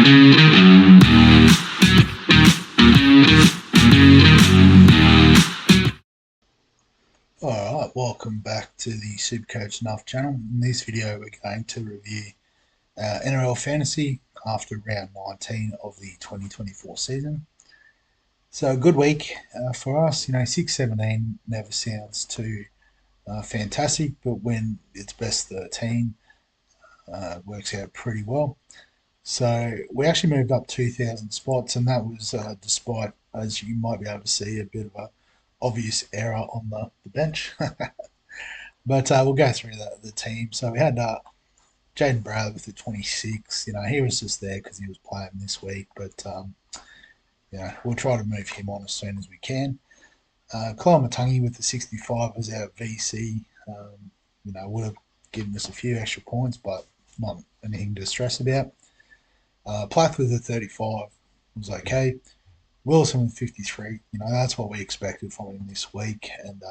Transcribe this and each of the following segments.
Alright, welcome back to the Supercoach Nuff channel. In this video we're going to review NRL Fantasy after round 19 of the 2024 season. So a good week for us. 6-17 never sounds too fantastic, but when it's best 13 works out pretty well. So we actually moved up 2,000 spots, and that was despite, as you might be able to see, a bit of a obvious error on the bench. But we'll go through the team. So we had Jaden Bradley with the 26. He was just there because he was playing this week, but we'll try to move him on as soon as we can. Kyle Matangi with the 65 was our VC. Would have given us a few extra points, but not anything to stress about. Plath with the 35 was okay. Wilson with 53. That's what we expected from him this week, and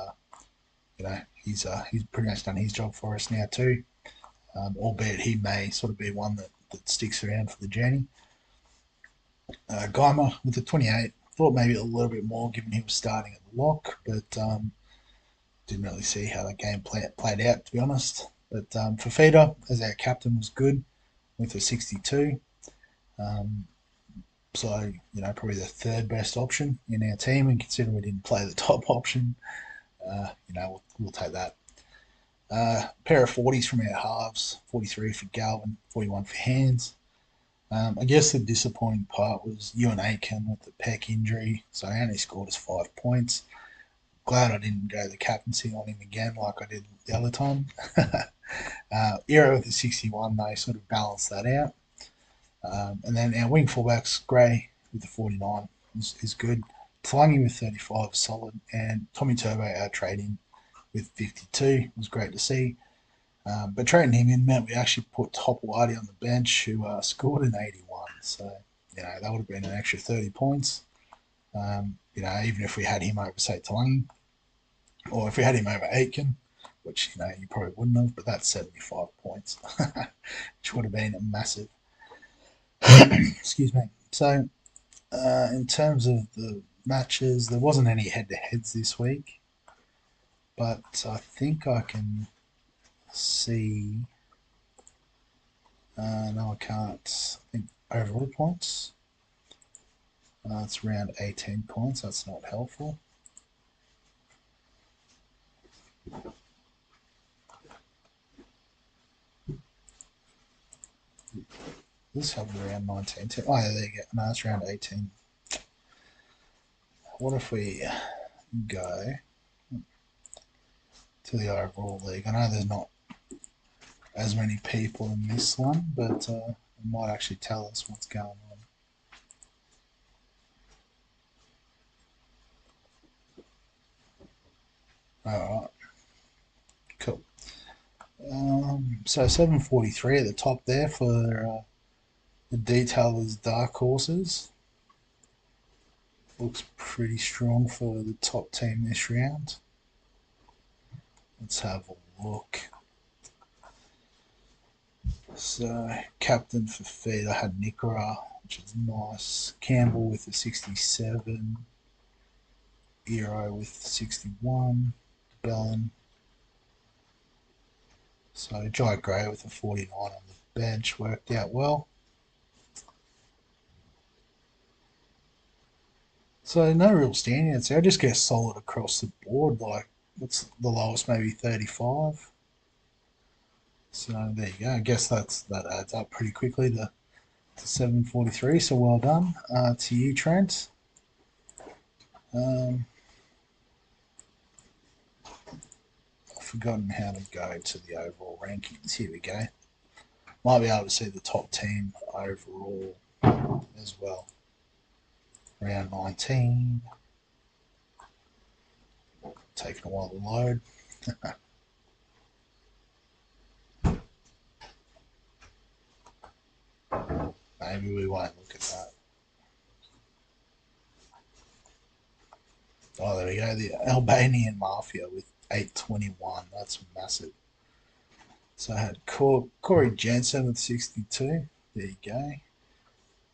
he's pretty much done his job for us now too. Albeit he may sort of be one that sticks around for the journey. Geimer with the 28. Thought maybe a little bit more given he was starting at the lock, but didn't really see how that game played out, to be honest. But Fafita, as our captain, was good with a 62. So, probably the third best option in our team, and considering we didn't play the top option, we'll take that. Pair of 40s from our halves, 43 for Galvin, 41 for Hands. I guess the disappointing part was Ewan Aiken with the pec injury, so he only scored us 5 points. Glad I didn't go the captaincy on him again like I did the other time. Era with the 61, they sort of balanced that out. And then our wing fullbacks, Gray with the 49 is good. Talangi with 35 is solid. And Tommy Turbo out trading with 52 was great to see. But trading him in meant we actually put Topawati on the bench, who scored an 81. So, that would have been an extra 30 points. Even if we had him over, say, Talangi, or if we had him over Aitken, which, you probably wouldn't have, but that's 75 points, which would have been a massive. Excuse me. So, in terms of the matches, there wasn't any head-to-heads this week, but I think I can see. No, I can't. I think overall points. It's around 18 points. That's not helpful. This has around 19. Oh, yeah, there you go. No, it's around 18. What if we go to the overall league? I know there's not as many people in this one, but it might actually tell us what's going on. Alright. Cool. So 743 at the top there for the detailers dark horses. Looks pretty strong for the top team this round. Let's have a look. So captain for feed, I had Nikora, which is nice. Campbell with the 67. Eero with 61. Bellin. So Jai Gray with a 49 on the bench worked out well. So no real standouts. I just get solid across the board. Like, what's the lowest? Maybe 35. So there you go. I guess that adds up pretty quickly to 743. So well done to you, Trent. I've forgotten how to go to the overall rankings. Here we go. Might be able to see the top team overall as well. Round 19. Taking a while to load. Maybe we won't look at that. Oh, there we go. The Albanian Mafia with 821. That's massive. So I had Corey Jensen with 62. There you go.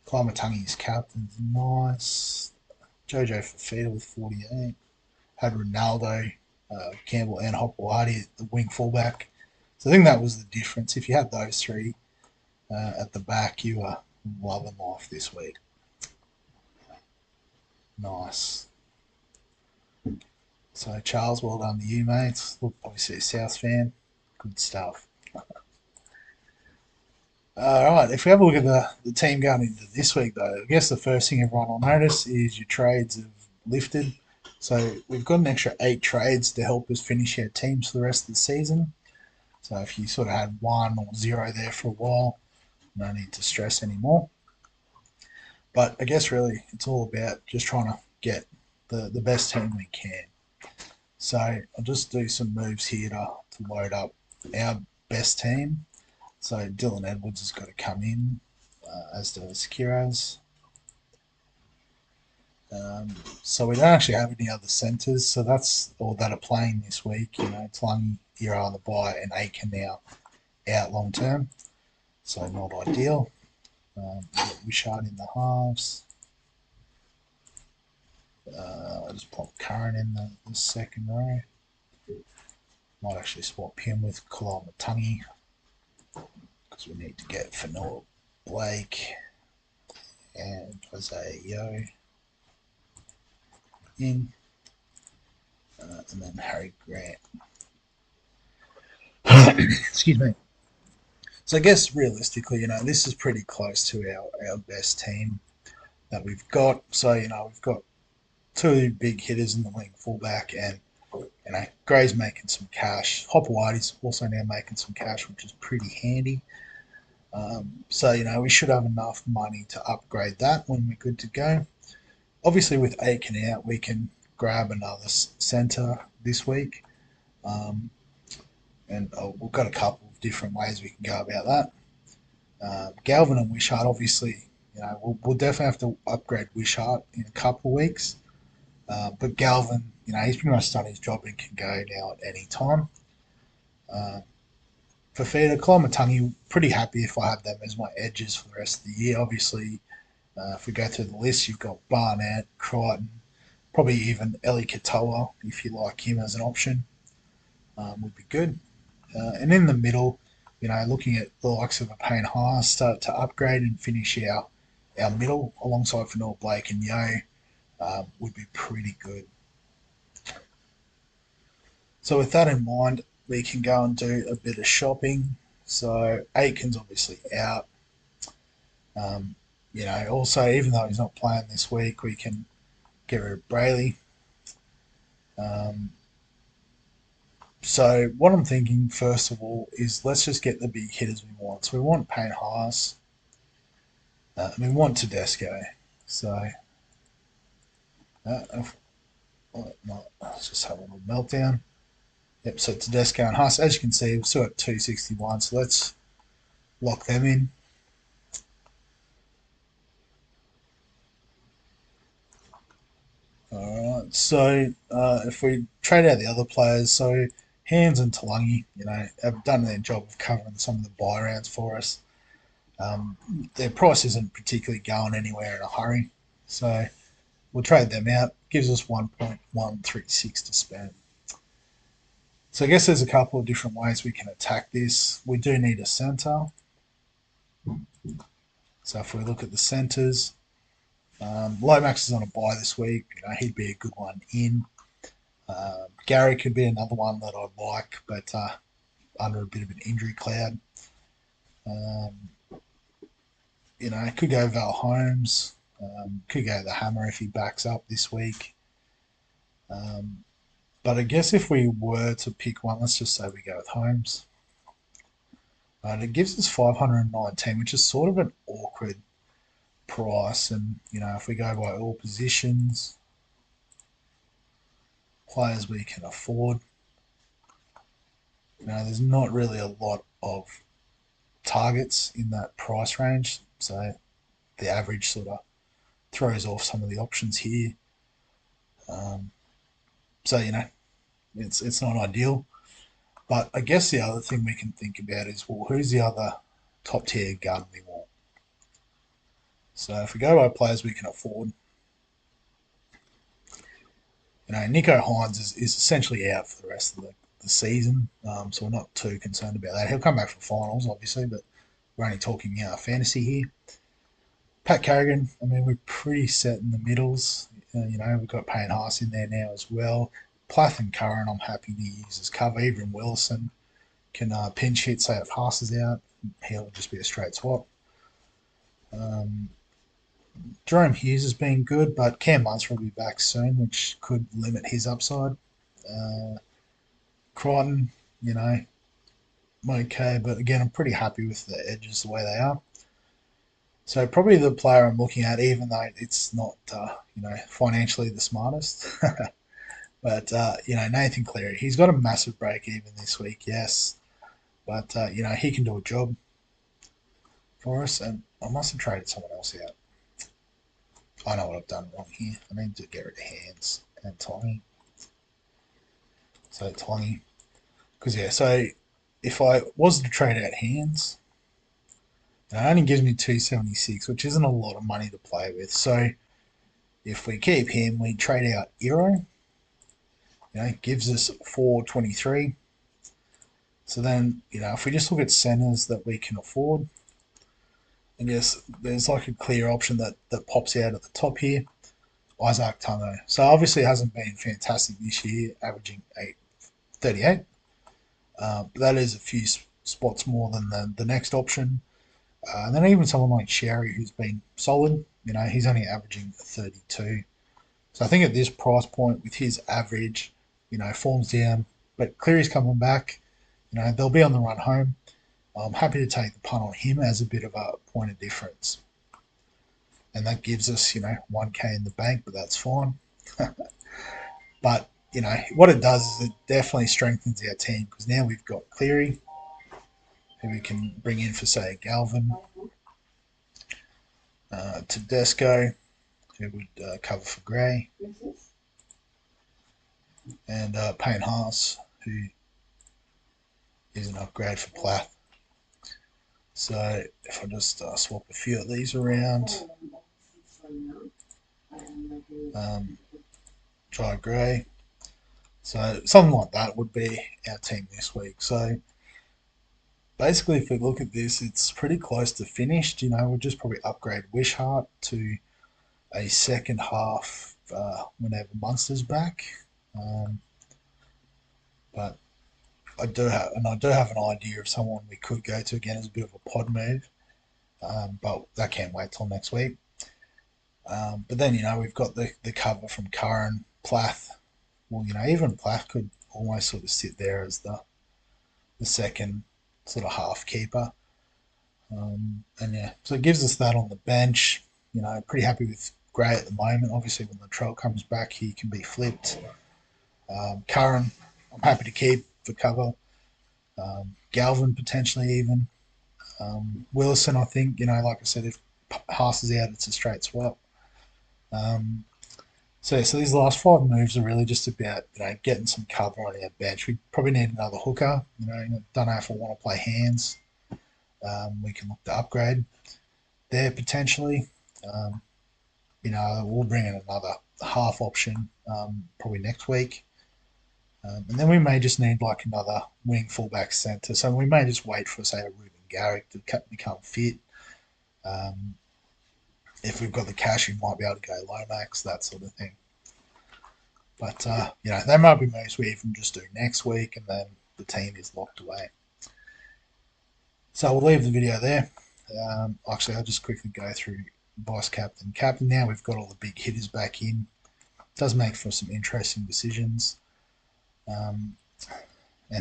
Climatungi's captain's nice. Jojo Fafita with 48. Had Ronaldo, Campbell, and Hopewadi at the wing fullback. So I think that was the difference. If you had those three at the back, you were loving life this week. Nice. So Charles, well done to you, mates. Look, obviously a South fan. Good stuff. All right, if we have a look at the team going into this week, though, I guess the first thing everyone will notice is your trades have lifted. So we've got an extra 8 trades to help us finish our teams for the rest of the season. So if you sort of had 1 or 0 there for a while, no need to stress anymore. But I guess really it's all about just trying to get the best team we can. So I'll just do some moves here to load up our best team. So Dylan Edwards has got to come in, as does Kiraz. So we don't actually have any other centres, so that's all that are playing this week. You know, Tlungy, Ira on the bye, and Aiken now out long term, so not ideal. We've got Wishart in the halves. I just plop Curran in the second row. Might actually swap him with Kalamatangi because we need to get Fanua Blake and Isaiah Yo in, and then Harry Grant. Excuse me. So I guess realistically, you know, this is pretty close to our best team that we've got. So, you know, we've got 2 big hitters in the wing fullback, and you know, Gray's making some cash. Hopewadi's also now making some cash, which is pretty handy. So, you know, we should have enough money to upgrade that when we're good to go. Obviously, with Aiken out, we can grab another centre this week. And we've got a couple of different ways we can go about that. Galvin and Wishart, obviously, you know, we'll definitely have to upgrade Wishart in a couple of weeks. But Galvin, you know, he's pretty much done his job and can go now at any time. Fafita, Climatungi, pretty happy if I have them as my edges for the rest of the year. Obviously, if we go through the list, you've got Barnett, Crichton, probably even Eli Katoa, if you like him as an option, would be good. And in the middle, you know, looking at the likes of a Payne Haas start to upgrade and finish our middle alongside Fanua Blake and Yo would be pretty good. So with that in mind, we can go and do a bit of shopping. So Aitken's obviously out. You know, also even though he's not playing this week, we can get rid of Brayley. So what I'm thinking first of all is let's just get the big hitters we want. So we want Payne Haas. And we want Tedesco. So let's just have a little meltdown. Yep, so Tedesco and Haas. As you can see, we've still got 261, so let's lock them in. Alright, so if we trade out the other players, so Hands and Talangi, you know, have done their job of covering some of the buy rounds for us. Their price isn't particularly going anywhere in a hurry, so we'll trade them out. Gives us 1.136 to spend. So I guess there's a couple of different ways we can attack this. We do need a centre. So if we look at the centres, Lomax is on a bye this week. You know, he'd be a good one in. Gary could be another one that I'd like, but under a bit of an injury cloud. You know, could go Val Holmes. Could go the Hammer if he backs up this week. But I guess if we were to pick one, let's just say we go with Holmes. It gives us 519, which is sort of an awkward price. And, you know, if we go by all positions, players we can afford, you know, there's not really a lot of targets in that price range. So the average sort of throws off some of the options here. So, you know, it's not ideal. But I guess the other thing we can think about is, well, who's the other top tier gun we want? So if we go by players we can afford, Nico Hines is essentially out for the rest of the season, so we're not too concerned about that. He'll come back for finals, obviously, but we're only talking fantasy here. Pat Carrigan, I mean, we're pretty set in the middles. We've got Payne Haas in there now as well. Plath and Curran, I'm happy to use as cover. Even Wilson can pinch hit, say if Haas is out, he'll just be a straight swap. Um, Jerome Hughes has been good, but Cam Munster will be back soon, which could limit his upside. Uh, Crichton, you know, okay, but again, I'm pretty happy with the edges the way they are. So probably the player I'm looking at, even though it's not, financially the smartest, but Nathan Cleary, he's got a massive break even this week, yes, but he can do a job for us, and I must have traded someone else out. I know what I've done wrong here. I need to get rid of Hands and Tommy. So Tommy, because so if I was to trade out Hands, it only gives me 276, which isn't a lot of money to play with. So if we keep him, we trade out Eero. Gives us 423. So then, if we just look at centers that we can afford, and yes, there's like a clear option that pops out at the top here. Isaac Tungo. So obviously it hasn't been fantastic this year, averaging 838. But that is a few spots more than the next option. And then even someone like Sherry, who's been solid, he's only averaging 32. So I think at this price point, with his average, form's down, but Cleary's coming back. They'll be on the run home. I'm happy to take the punt on him as a bit of a point of difference. And that gives us, 1K in the bank, but that's fine. But, what it does is it definitely strengthens our team because now we've got Cleary, who we can bring in for, say, Galvin, Tedesco, who would cover for Gray, and Payne Haas, who is an upgrade for Plath. So if I just swap a few of these around, try Gray. So something like that would be our team this week. So basically, if we look at this, it's pretty close to finished. We'll just probably upgrade Wishart to a second half whenever Munster's back. But I do have an idea of someone we could go to again as a bit of a pod move. But that can't wait till next week. But then we've got the cover from Curran, Plath. Well, even Plath could almost sort of sit there as the second sort of half keeper. So it gives us that on the bench. Pretty happy with Gray at the moment. Obviously, when Latrell comes back, he can be flipped. Curran, I'm happy to keep for cover. Galvin potentially even. Wilson, I think, like I said, if Haas is out, it's a straight swap. So these last five moves are really just about getting some cover on our bench. We probably need another hooker. Don't know if I want to play Hands. We can look to upgrade there potentially. We'll bring in another half option probably next week. And then we may just need like another wing fullback centre. So we may just wait for, say, a Ruben Garrick to become fit. If we've got the cash, we might be able to go Lomax, that sort of thing. But, there might be moves we even just do next week and then the team is locked away. So we'll leave the video there. Actually, I'll just quickly go through vice captain. Captain, now we've got all the big hitters back in. It does make for some interesting decisions. And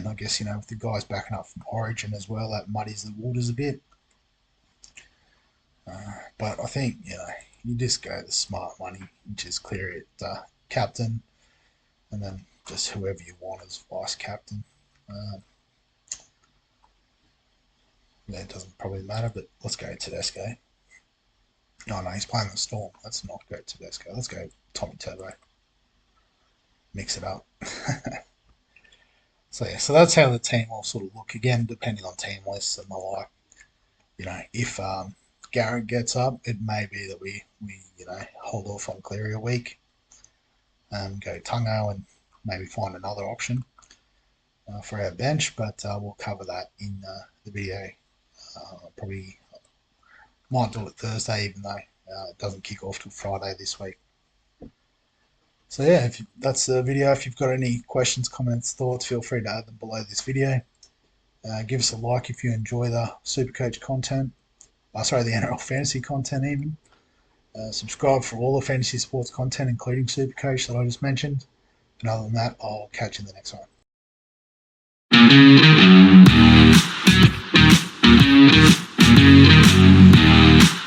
I guess, with the guys backing up from Origin as well, that muddies the waters a bit. But I think, you just go the smart money, which is clear at captain, and then just whoever you want as vice captain. It doesn't probably matter, but let's go Tedesco. No, he's playing the Storm. Let's not go Tedesco. Let's go Tommy Turbo. Mix it up. So that's how the team will sort of look again, depending on team lists and the like. If Garrett gets up, it may be that we hold off on Cleary a week, go Tungo and maybe find another option for our bench. But we'll cover that in the video. Probably might do it Thursday, even though it doesn't kick off till Friday this week. So yeah, that's the video. If you've got any questions, comments, thoughts, feel free to add them below this video. Give us a like if you enjoy the Supercoach content. The NRL Fantasy content even. Subscribe for all the fantasy sports content, including Supercoach that I just mentioned. And other than that, I'll catch you in the next one.